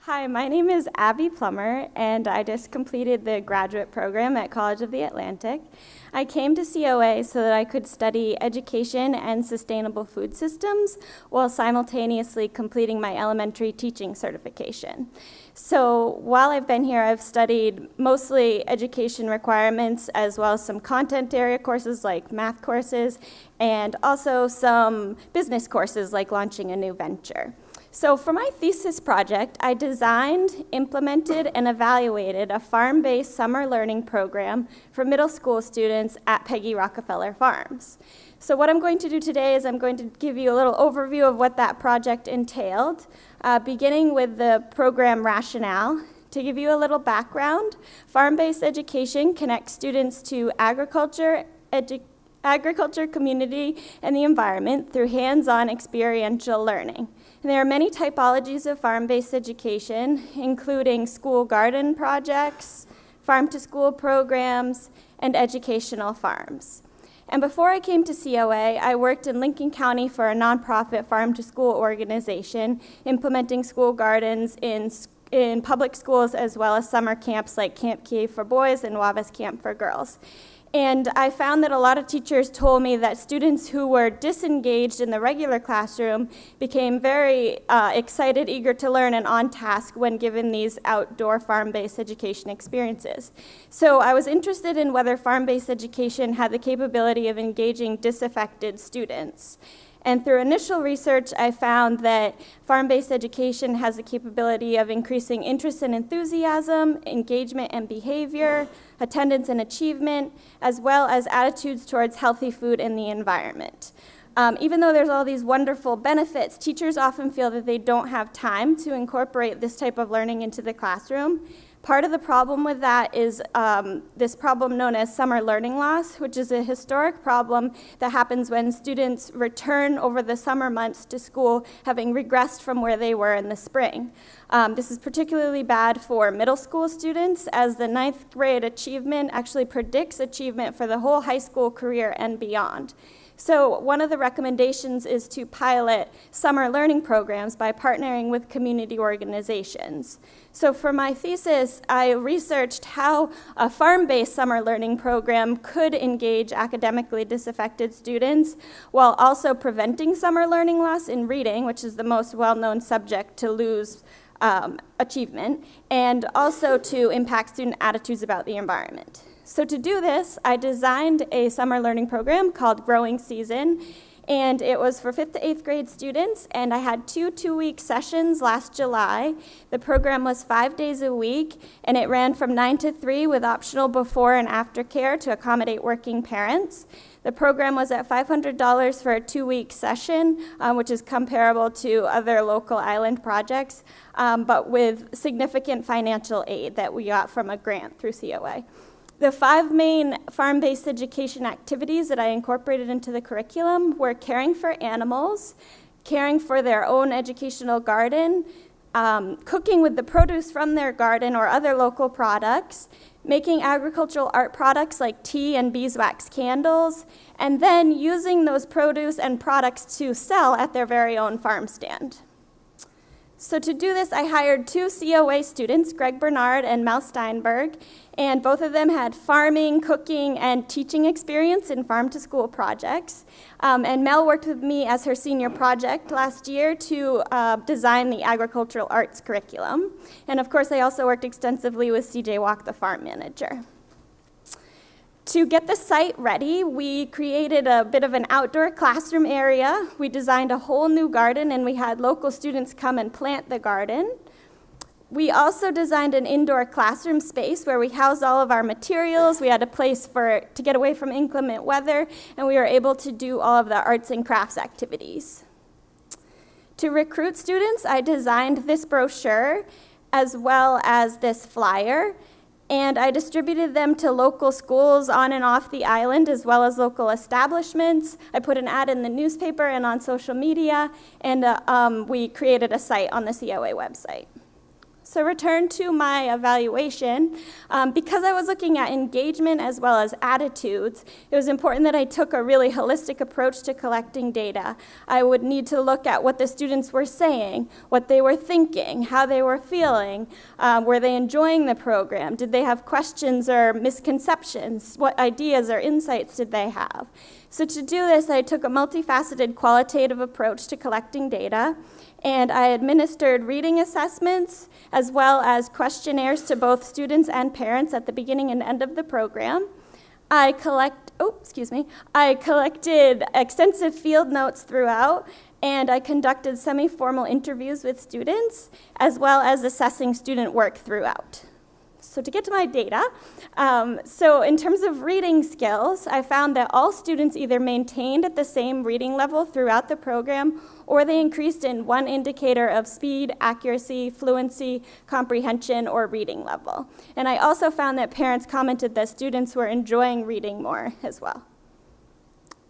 Hi, my name is Abby Plummer, and I just completed the graduate program at College of the Atlantic. I came to COA so that I could study education and sustainable food systems while simultaneously completing my elementary teaching certification. So while I've been here, I've studied mostly education requirements as well as some content area courses like math courses and also some business courses like launching a new venture. So for my thesis project, I designed, implemented, and evaluated a farm-based summer learning program for middle school students at Peggy Rockefeller Farms. So what I'm going to do today is I'm going to give you a little overview of what that project entailed, beginning with the program rationale. To give you a little background, farm-based education connects students to agriculture, community, and the environment through hands-on experiential learning. And there are many typologies of farm-based education, including school garden projects, farm-to-school programs, and educational farms. And before I came to COA, I worked in Lincoln County for a nonprofit farm-to-school organization, implementing school gardens in public schools as well as summer camps like Camp Key for boys and Wabash Camp for girls. And I found that a lot of teachers told me that students who were disengaged in the regular classroom became very excited, eager to learn, and on task when given these outdoor farm-based education experiences. So I was interested in whether farm-based education had the capability of engaging disaffected students. And through initial research, I found that farm-based education has the capability of increasing interest and enthusiasm, engagement and behavior, attendance and achievement, as well as attitudes towards healthy food and the environment. Even though there's all these wonderful benefits, teachers often feel that they don't have time to incorporate this type of learning into the classroom. Part of the problem with that is this problem known as summer learning loss, which is a historic problem that happens when students return over the summer months to school having regressed from where they were in the spring. This is particularly bad for middle school students, as the 9th grade achievement actually predicts achievement for the whole high school career and beyond. So one of the recommendations is to pilot summer learning programs by partnering with community organizations. So for my thesis, I researched how a farm-based summer learning program could engage academically disaffected students while also preventing summer learning loss in reading, which is the most well-known subject to lose achievement, and also to impact student attitudes about the environment. So to do this, I designed a summer learning program called Growing Season, and it was for 5th to 8th grade students, and I had two-week sessions last July. The program was 5 days a week, and it ran from 9 to 3 with optional before and after care to accommodate working parents. The program was at $500 for a 2-week session, which is comparable to other local island projects, but with significant financial aid that we got from a grant through COA. The 5 main farm-based education activities that I incorporated into the curriculum were caring for animals, caring for their own educational garden, cooking with the produce from their garden or other local products, making agricultural art products like tea and beeswax candles, and then using those produce and products to sell at their very own farm stand. So to do this, I hired 2 COA students, Greg Bernard and Mel Steinberg, and both of them had farming, cooking, and teaching experience in farm-to-school projects. And Mel worked with me as her senior project last year to design the agricultural arts curriculum. And of course, I also worked extensively with CJ Walk, the farm manager. To get the site ready, we created a bit of an outdoor classroom area. We designed a whole new garden, and we had local students come and plant the garden. We also designed an indoor classroom space where we housed all of our materials. We had a place to get away from inclement weather, and we were able to do all of the arts and crafts activities. To recruit students, I designed this brochure as well as this flyer, and I distributed them to local schools on and off the island, as well as local establishments. I put an ad in the newspaper and on social media, and we created a site on the COA website. So return to my evaluation. Because I was looking at engagement as well as attitudes, it was important that I took a really holistic approach to collecting data. I would need to look at what the students were saying, what they were thinking, how they were feeling, were they enjoying the program, did they have questions or misconceptions, what ideas or insights did they have. So to do this, I took a multifaceted qualitative approach to collecting data, and I administered reading assessments as well as questionnaires to both students and parents at the beginning and end of the program. I collected extensive field notes throughout, and I conducted semi-formal interviews with students, as well as assessing student work throughout. So to get to my data, so in terms of reading skills, I found that all students either maintained at the same reading level throughout the program, or they increased in one indicator of speed, accuracy, fluency, comprehension, or reading level. And I also found that parents commented that students were enjoying reading more as well.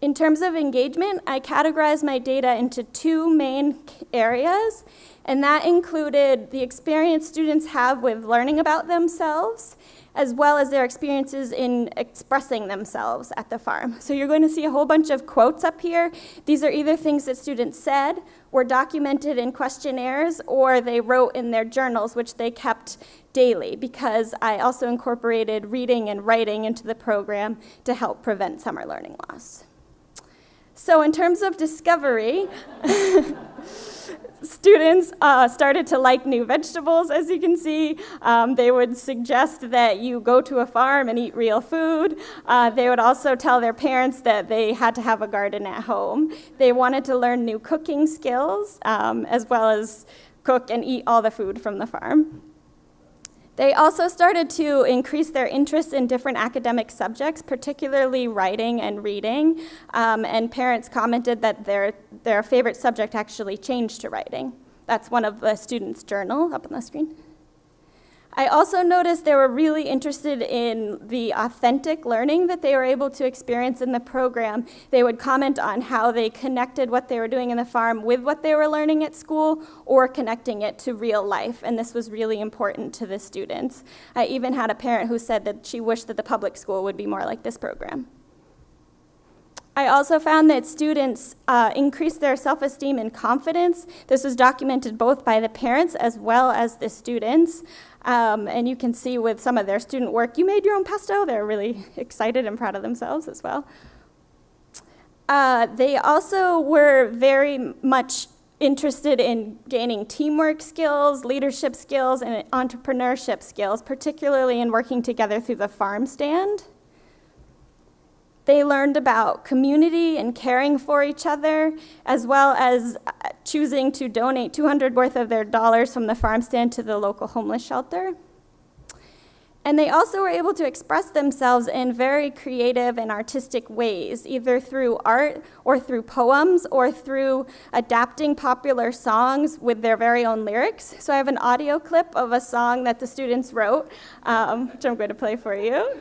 In terms of engagement, I categorized my data into two main areas, and that included the experience students have with learning about themselves, as well as their experiences in expressing themselves at the farm. So you're going to see a whole bunch of quotes up here. These are either things that students said, were documented in questionnaires, or they wrote in their journals, which they kept daily, because I also incorporated reading and writing into the program to help prevent summer learning loss. So in terms of discovery, students started to like new vegetables, as you can see. They would suggest that you go to a farm and eat real food. They would also tell their parents that they had to have a garden at home. They wanted to learn new cooking skills, as well as cook and eat all the food from the farm. They also started to increase their interest in different academic subjects, particularly writing and reading, and parents commented that their favorite subject actually changed to writing. That's one of the students' journal up on the screen. I also noticed they were really interested in the authentic learning that they were able to experience in the program. They would comment on how they connected what they were doing in the farm with what they were learning at school, or connecting it to real life, and this was really important to the students. I even had a parent who said that she wished that the public school would be more like this program. I also found that students increased their self-esteem and confidence. This was documented both by the parents as well as the students. And you can see with some of their student work, you made your own pesto. They're really excited and proud of themselves as well. They also were very much interested in gaining teamwork skills, leadership skills, and entrepreneurship skills, particularly in working together through the farm stand. They learned about community and caring for each other, as well as choosing to donate $200 worth of their dollars from the farm stand to the local homeless shelter. And they also were able to express themselves in very creative and artistic ways, either through art or through poems or through adapting popular songs with their very own lyrics. So I have an audio clip of a song that the students wrote, which I'm going to play for you.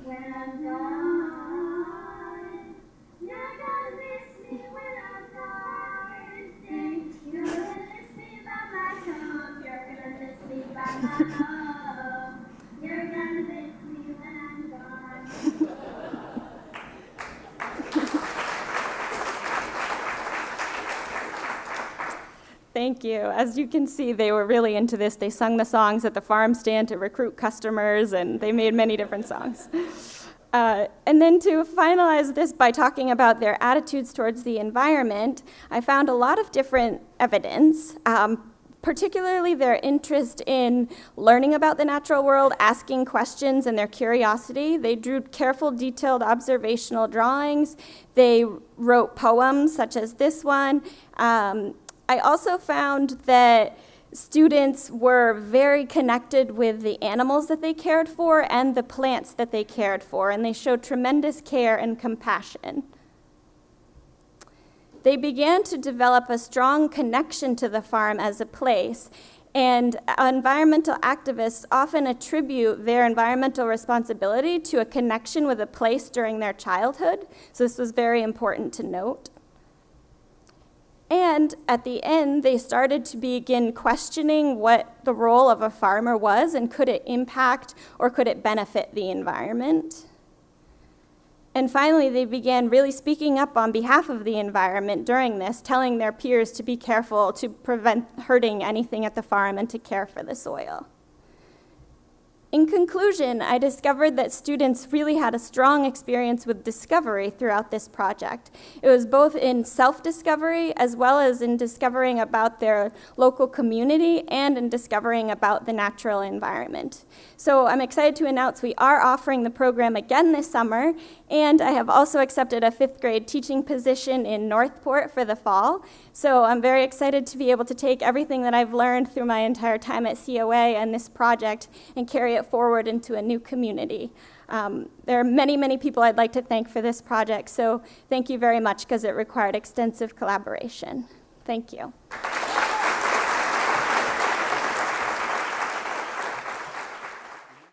When I'm gone, you're gonna miss me when I'm gone. Sing, you're gonna miss me by my tongue. You're gonna miss me by my love. You're gonna miss me when I'm gone. Thank you. As you can see, they were really into this. They sung the songs at the farm stand to recruit customers, and they made many different songs. And then to finalize this by talking about their attitudes towards the environment, I found a lot of different evidence, particularly their interest in learning about the natural world, asking questions, and their curiosity. They drew careful, detailed observational drawings. They wrote poems, such as this one. I also found that Students were very connected with the animals that they cared for and the plants that they cared for, and they showed tremendous care and compassion. They began to develop a strong connection to the farm as a place, and environmental activists often attribute their environmental responsibility to a connection with a place during their childhood, so this was very important to note. And at the end, they started to begin questioning what the role of a farmer was, and could it impact or could it benefit the environment? And finally, they began really speaking up on behalf of the environment during this, telling their peers to be careful to prevent hurting anything at the farm and to care for the soil. In conclusion, I discovered that students really had a strong experience with discovery throughout this project. It was both in self-discovery as well as in discovering about their local community and in discovering about the natural environment. So I'm excited to announce we are offering the program again this summer, and I have also accepted a 5th grade teaching position in Northport for the fall. So I'm very excited to be able to take everything that I've learned through my entire time at COA and this project and carry it forward into a new community. There are many, many people I'd like to thank for this project, so thank you very much because it required extensive collaboration. Thank you.